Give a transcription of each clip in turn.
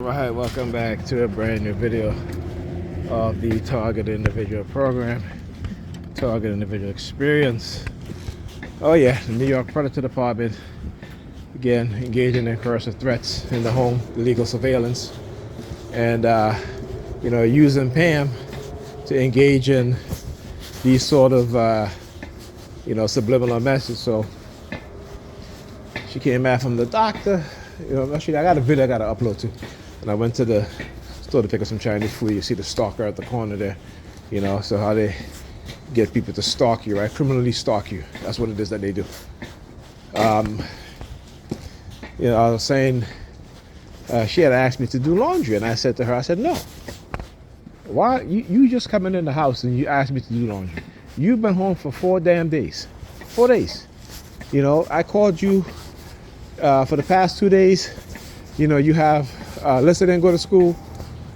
Alright, welcome back to a brand new video of the Target Individual Program, Target Individual Experience. Oh yeah, the New York Predator Department again engaging in coercive threats in the home, illegal surveillance, and using Pam to engage in these sort of subliminal messages. So she came back from the doctor. Actually, I got a video I got to upload too. And I went to the store to pick up some Chinese food. You see the stalker at the corner there, so how they get people to stalk you, right? Criminally stalk you. That's what it is that they do. I was saying she had asked me to do laundry, and I said to her, I said, no. Why? You just coming in the house and you asked me to do laundry. You've been home for 4 damn days. 4 days. I called you for the past 2 days. You have Lissa didn't go to school.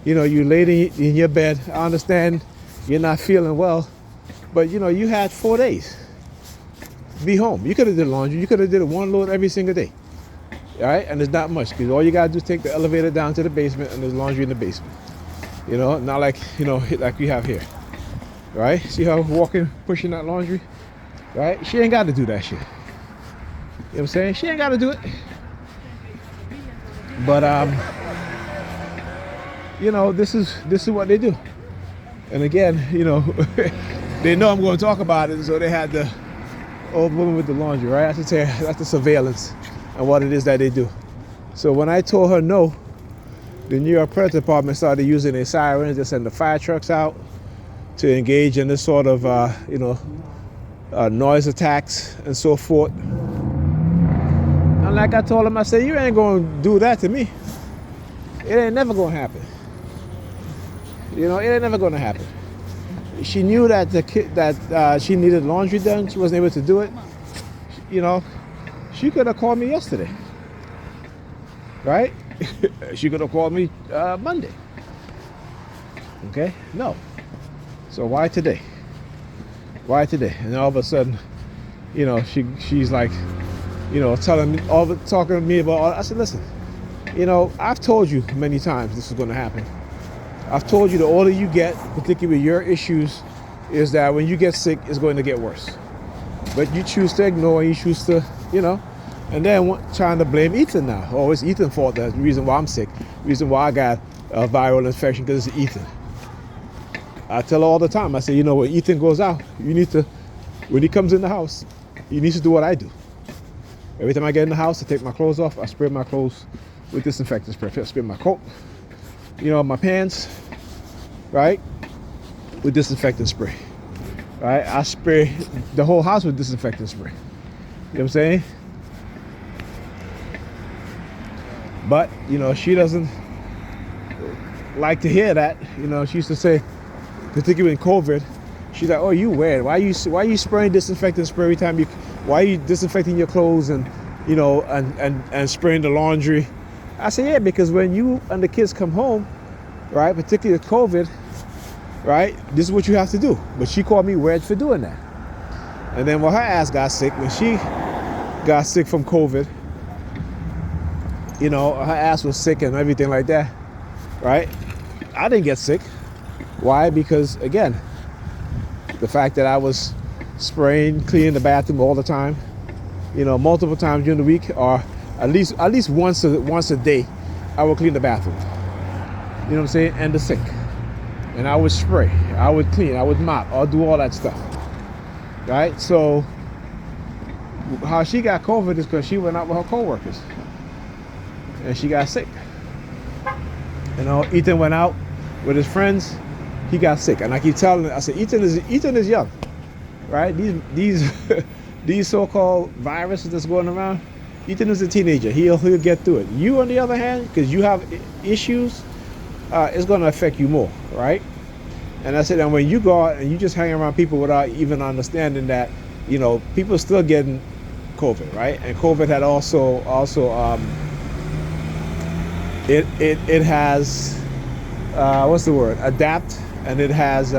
You laid in your bed. I understand you're not feeling well, but you had 4 days. Be home. You could have did laundry. You could have did one load every single day. All right, and it's not much because all you gotta do is take the elevator down to the basement, and there's laundry in the basement. Not like like we have here. Right? See how walking, pushing that laundry. Right? She ain't got to do that shit. You know what I'm saying? She ain't got to do it. But this is what they do. And again, they know I'm going to talk about it, so they had the old woman with the laundry, right? I should say that's the surveillance and what it is that they do. So when I told her no, the New York Predator Department started using their sirens. They send the fire trucks out to engage in this sort of noise attacks and so forth. And like I told him, I said, you ain't going to do that to me. It ain't never going to happen. It ain't never going to happen. She knew that she needed laundry done. She wasn't able to do it. She could have called me yesterday. Right? She could have called me Monday. Okay? No. So why today? Why today? And all of a sudden, she's like, talking to me about. I said, listen, I've told you many times this is going to happen. I've told you the older you get, particularly with your issues, is that when you get sick, it's going to get worse. But you choose to ignore, you choose to, and then trying to blame Ethan now. Oh, it's Ethan's fault. That's the reason why I'm sick. The reason why I got a viral infection, because it's Ethan. I tell her all the time, I say, when Ethan goes out, when he comes in the house, you need to do what I do. Every time I get in the house, I take my clothes off, I spray my clothes with disinfectant spray. I spray my coat, my pants, right, with disinfectant spray. Right? I spray the whole house with disinfectant spray. You know what I'm saying? But, she doesn't like to hear that. She used to say, particularly in COVID, she's like, oh, you weird. Why you spraying disinfectant spray every time why are you disinfecting your clothes and spraying the laundry? I say, yeah, because when you and the kids come home, right, particularly with COVID, right, this is what you have to do. But she called me weird for doing that. And then when her ass got sick, when she got sick from COVID, her ass was sick and everything like that, right? I didn't get sick. Why? Because, again, the fact that I was spraying, cleaning the bathroom all the time, multiple times during the week, or at least once a day, I would clean the bathroom. You know what I'm saying? And the sink. And I would spray, I would clean, I would mop, I'll do all that stuff. Right? So how she got COVID is because she went out with her coworkers. And she got sick. Ethan went out with his friends, he got sick. And I keep telling him, I said, Ethan is young. Right? These so-called viruses that's going around, Ethan is a teenager. He'll get through it. You, on the other hand, because you have issues, it's going to affect you more, right? And I said, and when you go out and you just hang around people without even understanding that, people are still getting COVID, right? And COVID had also it has what's the word? Adapt, and it has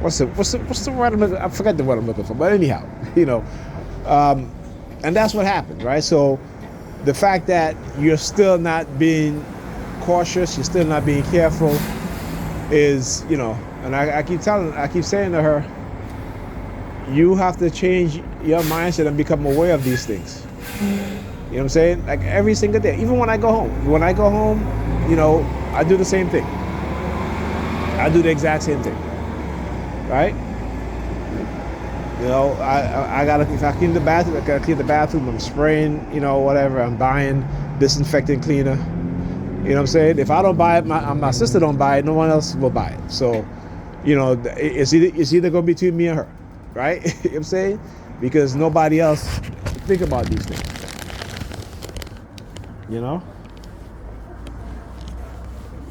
what's the word I'm looking? I forget the word I'm looking for. But anyhow, and that's what happened, right? So the fact that you're still not being cautious, you're still not being careful, is, and I keep saying to her, you have to change your mindset and become aware of these things. You know what I'm saying? Like every single day, even when I go home. When I go home, I do the same thing. I do the exact same thing, right? I gotta, if I clean the bathroom, I gotta clean the bathroom. I'm spraying, whatever. I'm buying disinfectant cleaner. You know what I'm saying? If I don't buy it, my sister don't buy it, no one else will buy it. So, it's either gonna be between me and her, right? You know what I'm saying? Because nobody else think about these things.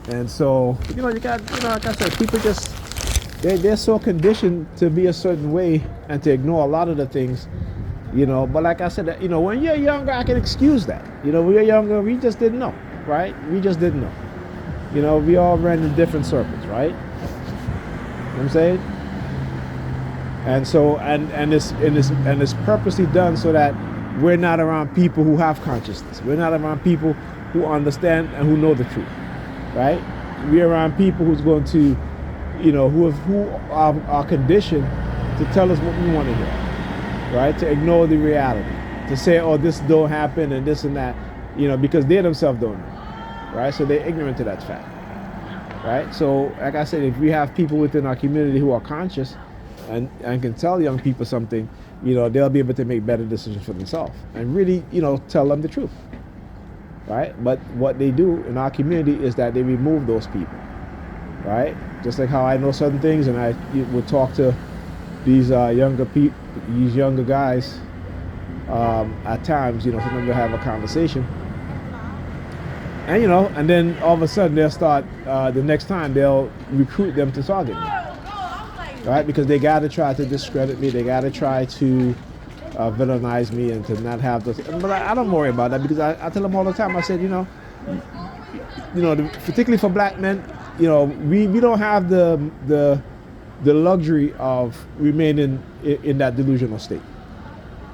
And so, you got, like I said, people just, they're so conditioned to be a certain way and to ignore a lot of the things, but like I said, when you're younger, I can excuse that. When you're younger, we just didn't know, right? We just didn't know. We all ran in different circles, right? You know what I'm saying? And so, and it's purposely done so that we're not around people who have consciousness. We're not around people who understand and who know the truth, right? We're around people who's going to, who are conditioned to tell us what we want to hear, right? To ignore the reality, to say, oh, this don't happen and this and that, because they themselves don't know, right? So they're ignorant to that fact, right? So, like I said, if we have people within our community who are conscious and can tell young people something, they'll be able to make better decisions for themselves and really, tell them the truth, right? But what they do in our community is that they remove those people, right? Just like how I know certain things, and I would talk to these younger guys at times, sometimes we'll have a conversation, and and then all of a sudden they'll start the next time they'll recruit them to target me. Right, because they got to try to discredit me. They got to try to villainize me and to not have this. But I don't worry about that, because I tell them all the time. I said, particularly for black men, we don't have the luxury of remaining in that delusional state,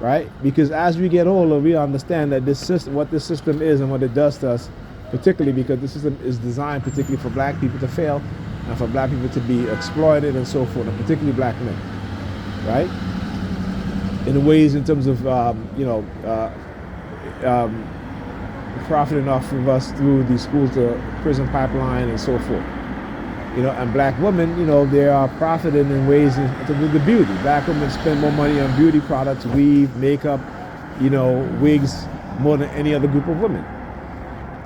right? Because as we get older, we understand that this system, what this system is and what it does to us, particularly because the system is designed particularly for black people to fail, and for black people to be exploited and so forth, and particularly black men, right? In ways in terms of, profiting off of us through the schools to prison pipeline and so forth. And black women, they are profiting in ways in terms of the beauty. Black women spend more money on beauty products, weave, makeup, wigs, more than any other group of women,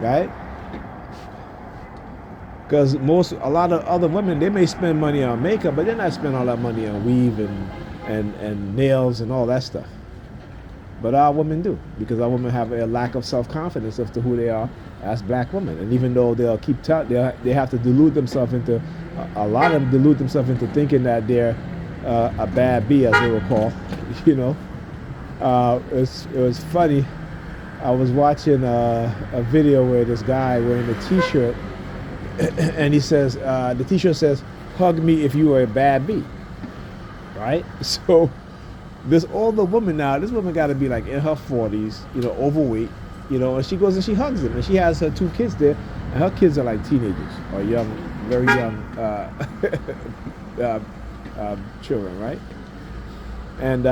right? Because a lot of other women, they may spend money on makeup, but they're not spending all that money on weave and nails and all that stuff. But our women do, because our women have a lack of self-confidence as to who they are as black women. And even though they'll they have to delude themselves into, a lot of them delude themselves into thinking that they're a bad bee, as they will call. It was funny. I was watching a video where this guy wearing a t-shirt, and he says, the t-shirt says, "Hug me if you are a bad bee," right? So this older woman now, this woman got to be like in her 40s, overweight, and she goes and she hugs him, and she has her 2 kids there, and her kids are like teenagers or young, very young children, right? And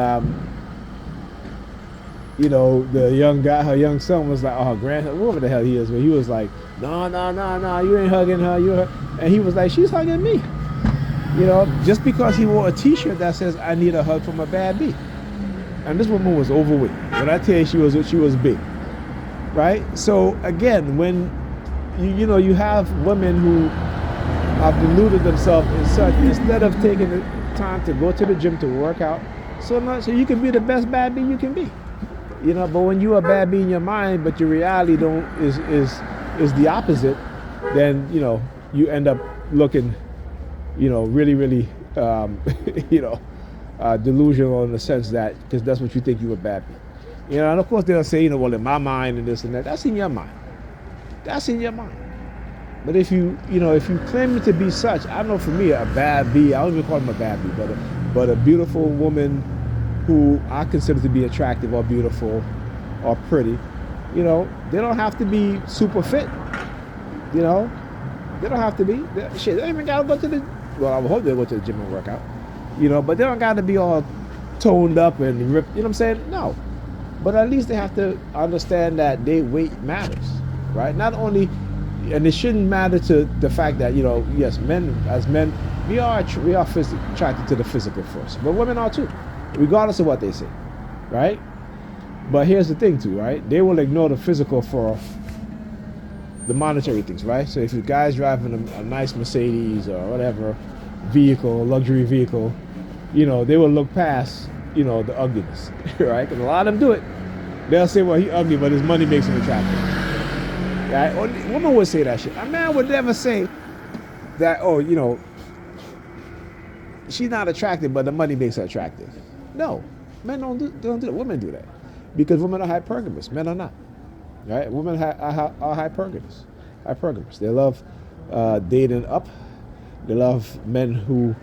the young guy, her young son was like, oh, her grandson, whoever the hell he is, but he was like, no, you ain't hugging her, and he was like, she's hugging me. Just because he wore a t-shirt that says, I need a hug from a bad bee. And this woman was overweight. When I tell you she was big, right? So again, when you have women who have deluded themselves in such, instead of taking the time to go to the gym to work out, so you can be the best bad bee you can be. But when you are bad bee in your mind, but your reality is the opposite, then you end up looking really, really, delusional in the sense that, because that's what you think you were bad bee. And of course they'll say, well, in my mind and this and that. That's in your mind. That's in your mind. But if you claim it to be such, I know for me, a bad bee, I don't even call them a bad bee, but a beautiful woman who I consider to be attractive or beautiful or pretty, they don't have to be super fit. They don't have to be. Shit, they don't even gotta go to the. Well, I hope they go to the gym and work out. But they don't gotta be all toned up and ripped. You know what I'm saying? No. But at least they have to understand that their weight matters, right? Not only, and it shouldn't matter to the fact that yes, as men, we are attracted to the physical first, but women are too, regardless of what they say, right? But here's the thing too, right? They will ignore the physical for the monetary things, right? So if a guy's driving a nice Mercedes or whatever vehicle, luxury vehicle, they will look past, the ugliness, right? Because a lot of them do it. They'll say, well, he ugly, but his money makes him attractive. Right? Or women would say that shit. A man would never say that, she's not attractive, but the money makes her attractive. No, men don't do that. Women do that. Because women are hypergamous. Men are not. Right? Women are hypergamous. Hypergamous. They love dating up. They love men who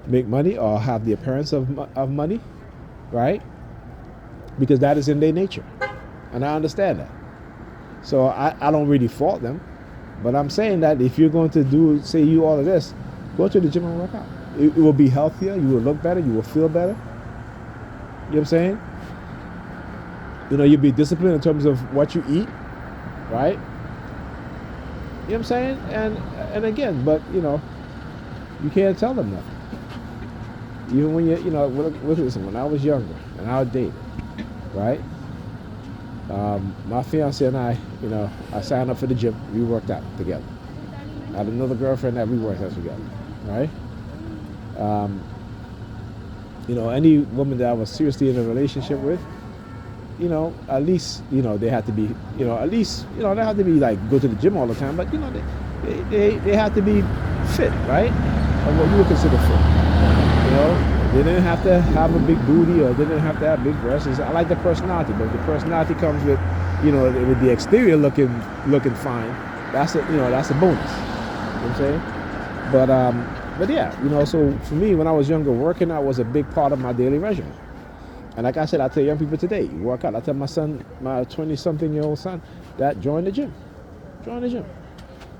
make money or have the appearance of money. Right? Because that is in their nature. And I understand that. So I don't really fault them. But I'm saying that if you're going to do all of this, go to the gym and work out. It will be healthier. You will look better. You will feel better. You know what I'm saying? You'll be disciplined in terms of what you eat. Right? You know what I'm saying? And again, but, you can't tell them nothing. Even when listen, when I was younger and I was dating, right? My fiance and I signed up for the gym. We worked out together. I had another girlfriend that we worked out together, right? Any woman that I was seriously in a relationship with, at least, they had to be, at least, they have to be like go to the gym all the time, but they have to be fit, right? Or what you would consider fit. They didn't have to have a big booty or they didn't have to have big breasts. I like the personality, but if the personality comes with, with the exterior looking fine, that's a bonus. You know what I'm saying? But yeah, so for me, when I was younger, working out was a big part of my daily regimen. And like I said, I tell young people today, you work out. I tell my son, my 20-something-year-old son, that join the gym. Join the gym.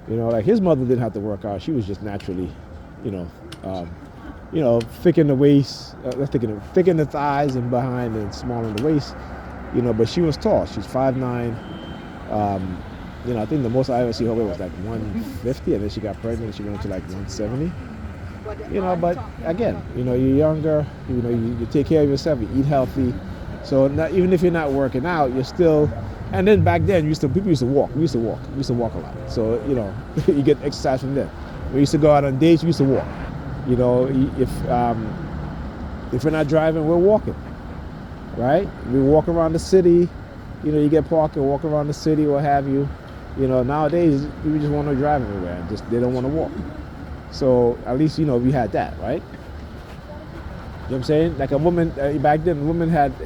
Like his mother didn't have to work out. She was just naturally, thick in the waist, thick in the thighs and behind and small in the waist, but she was tall. She's 5'9". I think the most I ever see her weight was like 150, and then she got pregnant and she went to like 170. But again, you're younger, you take care of yourself, you eat healthy. So even if you're not working out, you're still, and then back then people used to walk. We used to walk a lot. So, you get exercise from there. We used to go out on dates, we used to walk. If we're not driving, we're walking, right? We walk around the city, you get parked and walk around the city, what have you. Nowadays, people just want to drive everywhere, they don't want to walk. So at least, we had that, right? You know what I'm saying? Like a woman, back then,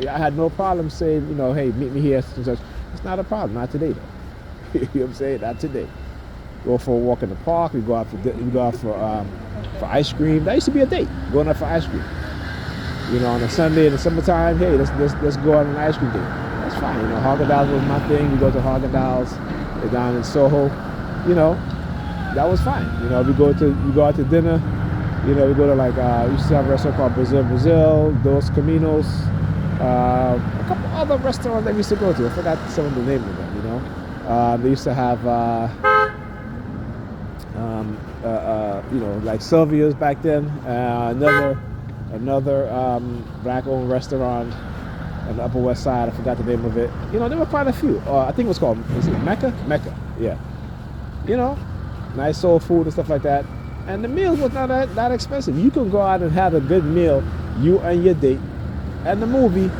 I had no problem saying, hey, meet me here, such and such. It's not a problem, not today though. You know what I'm saying? Not today. Go for a walk in the park, we go out for ice cream. That used to be a date, going out for ice cream. On a Sunday in the summertime, hey, let's go on an ice cream date. That's fine. Haagen-Dazs was my thing. We go to Haagen-Dazs down in Soho. That was fine. We go out to dinner. We go to we used to have a restaurant called Brazil, Dos Caminos, a couple other restaurants that we used to go to. I forgot some of the names of them. They used to have like Sylvia's back then, another black-owned restaurant on the Upper West Side. I forgot the name of it. There were quite a few. I think it was called, is it Mecca? Mecca, yeah. Nice soul food and stuff like that. And the meals was not that expensive. You can go out and have a good meal, you and your date. And the movie,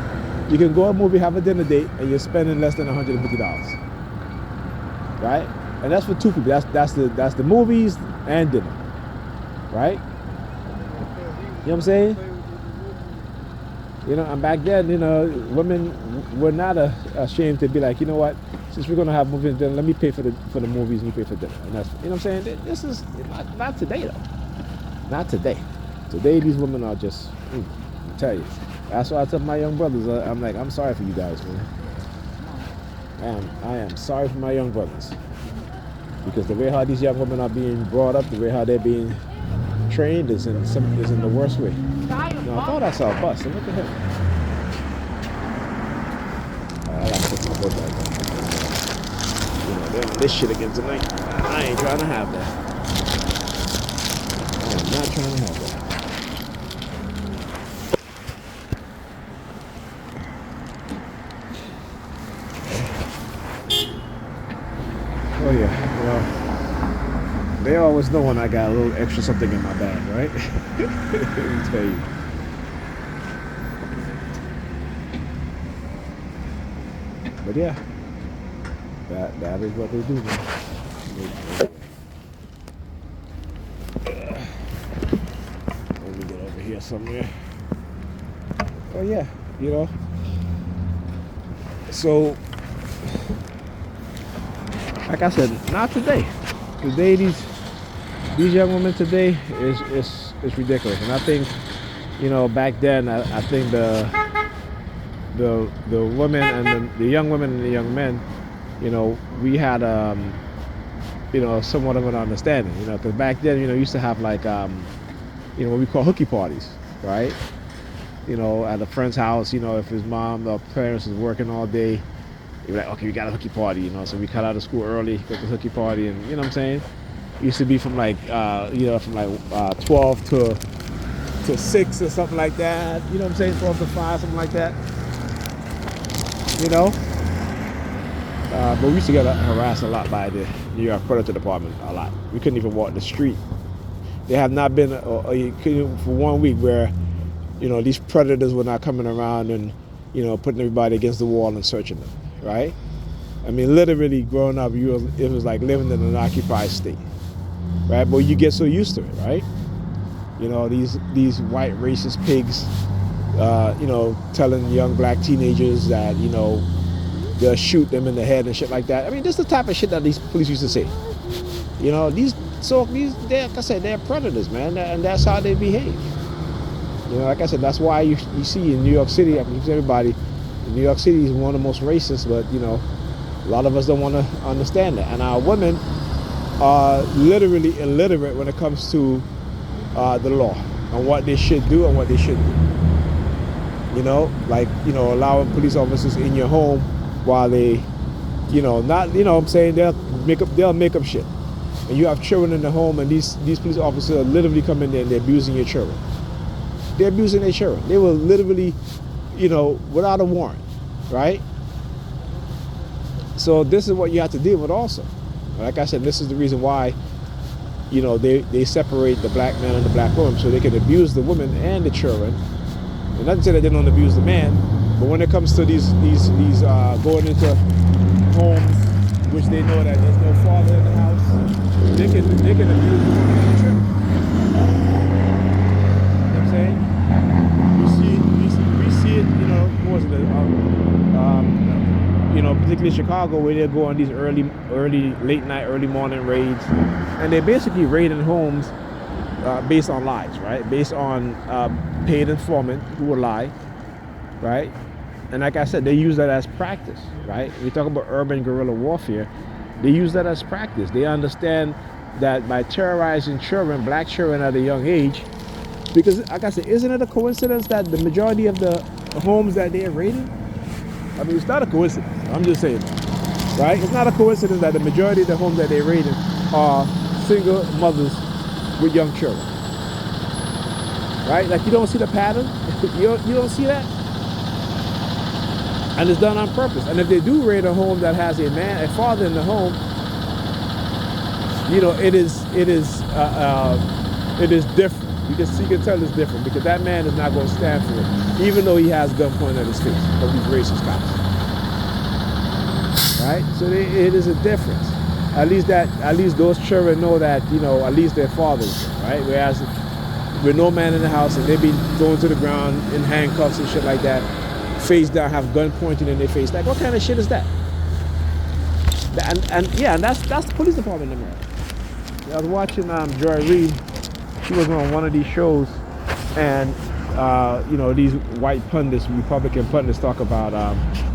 you can go to a movie, have a dinner date, and you're spending less than $150. Right? And that's for two people. That's the movies and dinner. Right? You know what I'm saying? You know, and back then, you know, women were not ashamed to be like, you know what, since we're gonna have movies, then let me pay for the movies and you pay for dinner. And that's, you know what I'm saying? This is not today though. Not today. Today these women are just, I tell you. That's why I tell my young brothers, I'm like, I'm sorry for you guys, man. I am sorry for my young brothers. Because the way how these young women are being brought up, the way how they're being trained is in the worst way. No, I thought I saw a bus. So what the heck? I gotta put my book back on. You know, they're on this shit again tonight. I ain't trying to have that. I am not trying to have that. Oh yeah, well, they always know when I got a little extra something in my bag, right? Let me tell you. But yeah, that is what they do, man. Let me get over here somewhere. Oh yeah, you know. So, like I said, not today. Today, these young women today is ridiculous, and I think, you know, back then I think the women and the young women and the young men, you know, we had you know, somewhat of an understanding, you know, because back then, you know, you used to have like you know, what we call hooky parties, right? You know, at a friend's house, you know, if his mom or parents is working all day, you're like, okay, we got a hooky party, you know, so we cut out of school early, go to the hooky party, and you know what I'm saying? It used to be from like, you know, from like 12 to 6 or something like that, you know what I'm saying? 12 to 5, something like that, you know? But we used to get harassed a lot by the New York Predator Department, a lot. We couldn't even walk the street. There have not been for 1 week where, you know, these predators were not coming around and, you know, putting everybody against the wall and searching them, right? I mean, literally growing up, it was like living in an occupied state, right? But you get so used to it, right? You know, these white racist pigs, you know, telling young black teenagers that, you know, they'll shoot them in the head and shit like that. I mean, this is the type of shit that these police used to say. You know, like I said, they're predators, man, and that's how they behave. You know, like I said, that's why you see in New York City, I can tell everybody, New York City is one of the most racist, but, you know, a lot of us don't want to understand that. And our women are literally illiterate when it comes to the law and what they should do and what they shouldn't do. You know, like, you know, allowing police officers in your home while they, you know, not, you know what I'm saying, they'll make up shit. And you have children in the home, and these police officers literally come in there and they're abusing your children. They're abusing their children. They will literally, you know, without a warrant, right? So this is what you have to deal with also. Like I said, this is the reason why, you know, they separate the black man and the black woman, so they can abuse the women and the children. And not to say that they don't abuse the man, but when it comes to these going into homes which they know that there's no father in the house, they can abuse the women and the children. You know what I'm saying? We see it, you know, what was it, you know, particularly in Chicago, where they go on these late night, early morning raids, and they're basically raiding homes based on lies, right? Based on paid informant who will lie, right? And like I said, they use that as practice, right? We talk about urban guerrilla warfare. They use that as practice. They understand that by terrorizing children, black children at a young age, because like I said, isn't it a coincidence that the majority of the homes that they're raiding, I mean, it's not a coincidence, I'm just saying, right? It's not a coincidence that the majority of the homes that they're raiding are single mothers with young children, right? Like, you don't see the pattern? you don't see that? And it's done on purpose. And if they do raid a home that has a father in the home, you know, it is different. You can tell it's different, because that man is not going to stand for it, even though he has a gun pointed at his face of these racist cops. Right? So it is a difference. At least those children know that, you know, at least their father is there, right? Whereas, with no man in the house, and they've been thrown to the ground in handcuffs and shit like that, face down, have gun pointed in their face. Like, what kind of shit is that? And that's the police department in America. I was watching Joy Reid. She was on one of these shows, and these white pundits, Republican pundits, talk about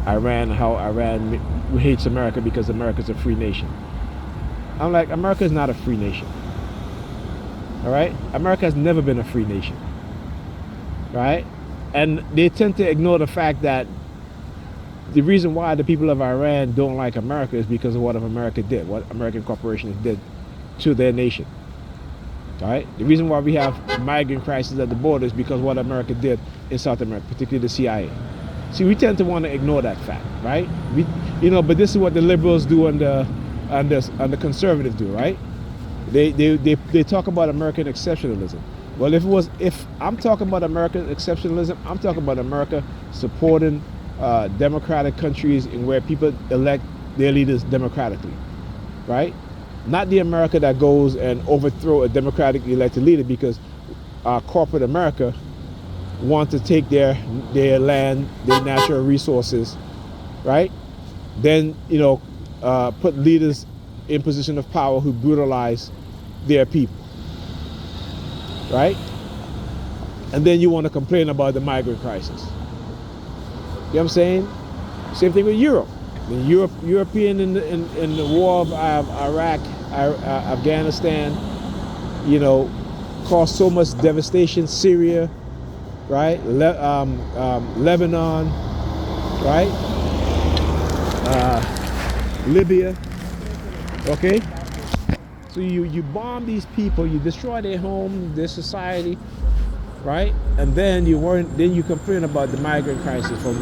Iran, how Iran hates America because America's a free nation. I'm like, America is not a free nation. All right? America has never been a free nation. Right? And they tend to ignore the fact that the reason why the people of Iran don't like America is because of what America did, what American corporations did to their nation. All right? The reason why we have migrant crisis at the border is because what America did in South America, particularly the CIA. See, we tend to want to ignore that fact, right? But this is what the liberals do and the conservatives do, right? They talk about American exceptionalism. Well, if I'm talking about American exceptionalism, I'm talking about America supporting democratic countries in where people elect their leaders democratically, right? Not the America that goes and overthrow a democratically elected leader because corporate America want to take their land, their natural resources, right? Then put leaders in position of power who brutalize their people, right? And then you want to complain about the migrant crisis. You know what I'm saying? Same thing with Europe. The European in the war of Iraq, Afghanistan, caused so much devastation. Syria, right? Lebanon, right? Libya. Okay. So you bomb these people, you destroy their home, their society, right? And then you complain about the migrant crisis from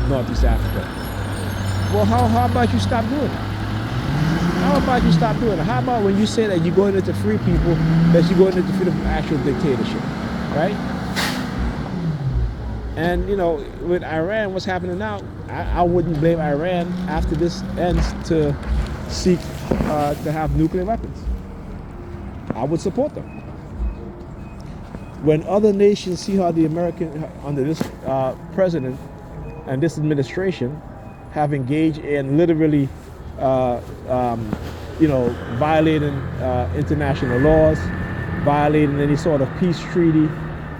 Northeast Africa. Well, how about you stop doing it? How about you stop doing it? How about when you say that you're going into free people, that you're going into freedom from actual dictatorship, right? And with Iran, what's happening now, I wouldn't blame Iran after this ends to seek to have nuclear weapons. I would support them. When other nations see how the American, under this president and this administration, have engaged in literally, violating international laws, violating any sort of peace treaty,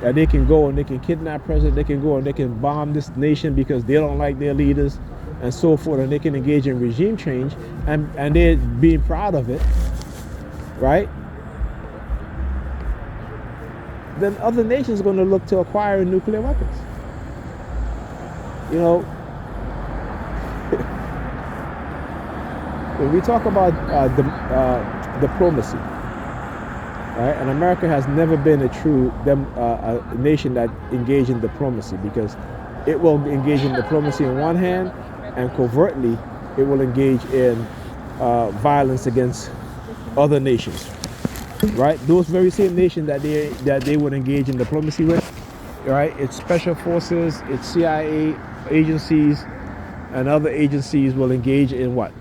that they can go and they can kidnap president, they can go and they can bomb this nation because they don't like their leaders and so forth, and they can engage in regime change, and they're being proud of it, right? Then other nations are going to look to acquire nuclear weapons. When we talk about diplomacy, right? And America has never been a true a nation that engaged in diplomacy, because it will engage in diplomacy on one hand, and covertly it will engage in violence against other nations, right? Those very same nations that they would engage in diplomacy with, right? It's special forces, it's CIA agencies, and other agencies will engage in what?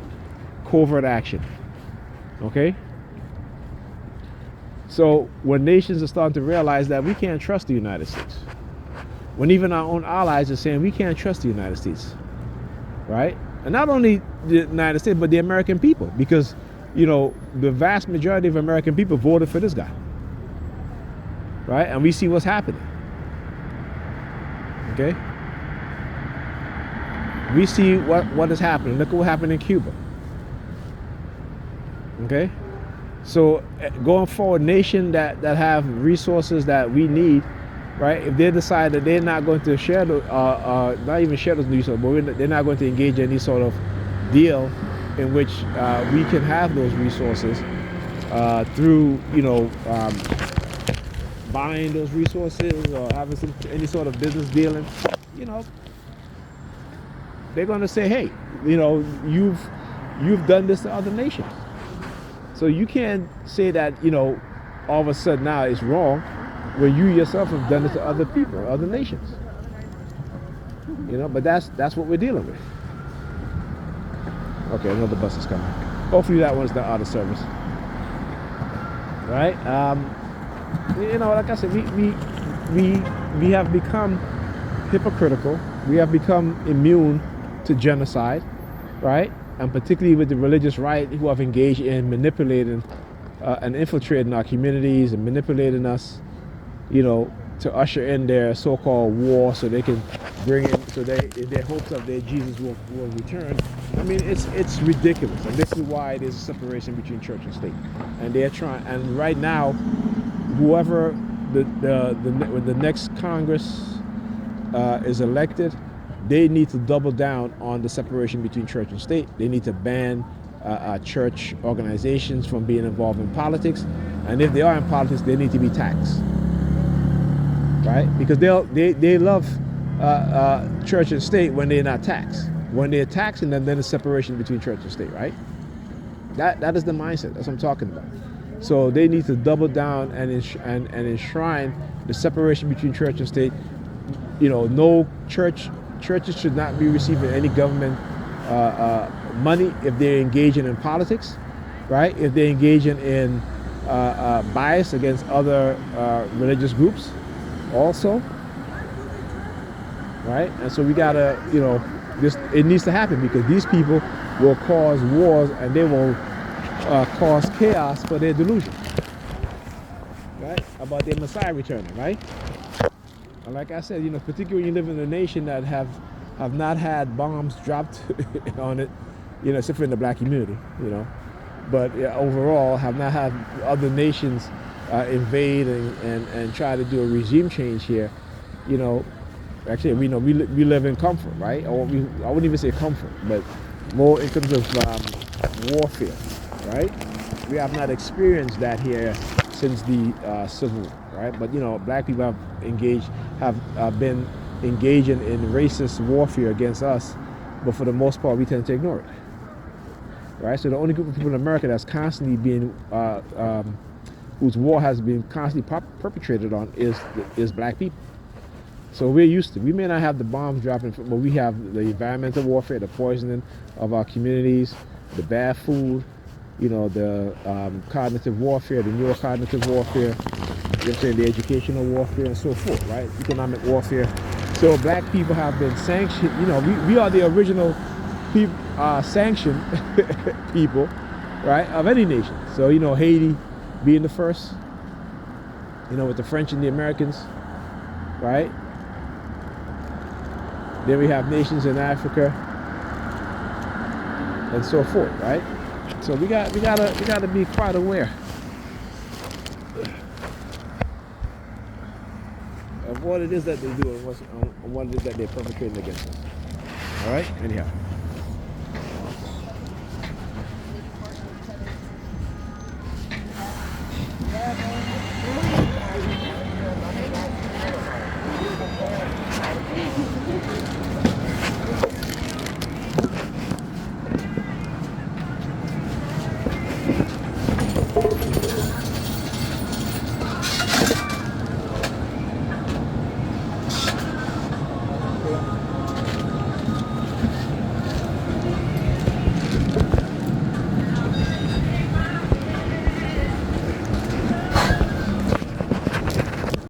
Covert action. Okay? So when nations are starting to realize that we can't trust the United States, when even our own allies are saying we can't trust the United States, right? And not only the United States, but the American people, because the vast majority of American people voted for this guy, right? And we see what's happening. Okay? We see what is happening. Look at what happened in Cuba. Okay? So going forward, nations that have resources that we need, right? If they decide that they're not going to share not even share those resources, but they're not going to engage in any sort of deal in which we can have those resources through, buying those resources or having any sort of business dealing, they're going to say, hey, you've done this to other nations. So you can't say that, all of a sudden now it's wrong when you yourself have done it to other people, other nations. But that's what we're dealing with. Okay, another bus is coming. Hopefully that one's not out of service. Right? You know, like I said, we have become hypocritical. We have become immune to genocide, right? And particularly with the religious right, who have engaged in manipulating and infiltrating our communities and manipulating us, you know, to usher in their so-called war, so they can bring in, so they, in their hopes of their Jesus will return. I mean, it's ridiculous, and this is why there's a separation between church and state. And they're trying, and right now, whoever when the next Congress is elected, they need to double down on the separation between church and state. They need to ban church organizations from being involved in politics, and if they are in politics, they need to be taxed, right? Because they love church and state when they're not taxed. When they're taxing them, then it's separation between church and state, right? That is the mindset. That's what I'm talking about. So they need to double down and enshrine the separation between church and state. You know, no churches should not be receiving any government money if they're engaging in politics, right? If they're engaging in bias against other religious groups also, right? And so we gotta, you know, it needs to happen, because these people will cause wars and they will cause chaos for their delusion, right? About their Messiah returning, right? And like I said, you know, particularly when you live in a nation that have not had bombs dropped on it, you know, except for in the black community, you know, but overall have not had other nations invade and try to do a regime change here, you know. Actually, we know we live in comfort, right? Or I wouldn't even say comfort, but more in terms of warfare, right? We have not experienced that here since the Civil War, right? But you know, black people have been engaging in racist warfare against us, but for the most part, we tend to ignore it, right? So the only group of people in America that's constantly being whose war has been constantly perpetrated on is black people. So we're used to. We may not have the bombs dropping, but we have the environmental warfare, the poisoning of our communities, the bad food, you know, the cognitive warfare, the neurocognitive warfare, you know what I'm saying, the educational warfare, and so forth, right? Economic warfare. So black people have been sanctioned. You know, we are the original people, sanctioned people, right, of any nation. So you know, Haiti being the first, you know, with the French and the Americans, right? Then we have nations in Africa and so forth, right? So we gotta be quite aware of what it is that they do and what it is that they're perpetrating against us. All right? Anyhow.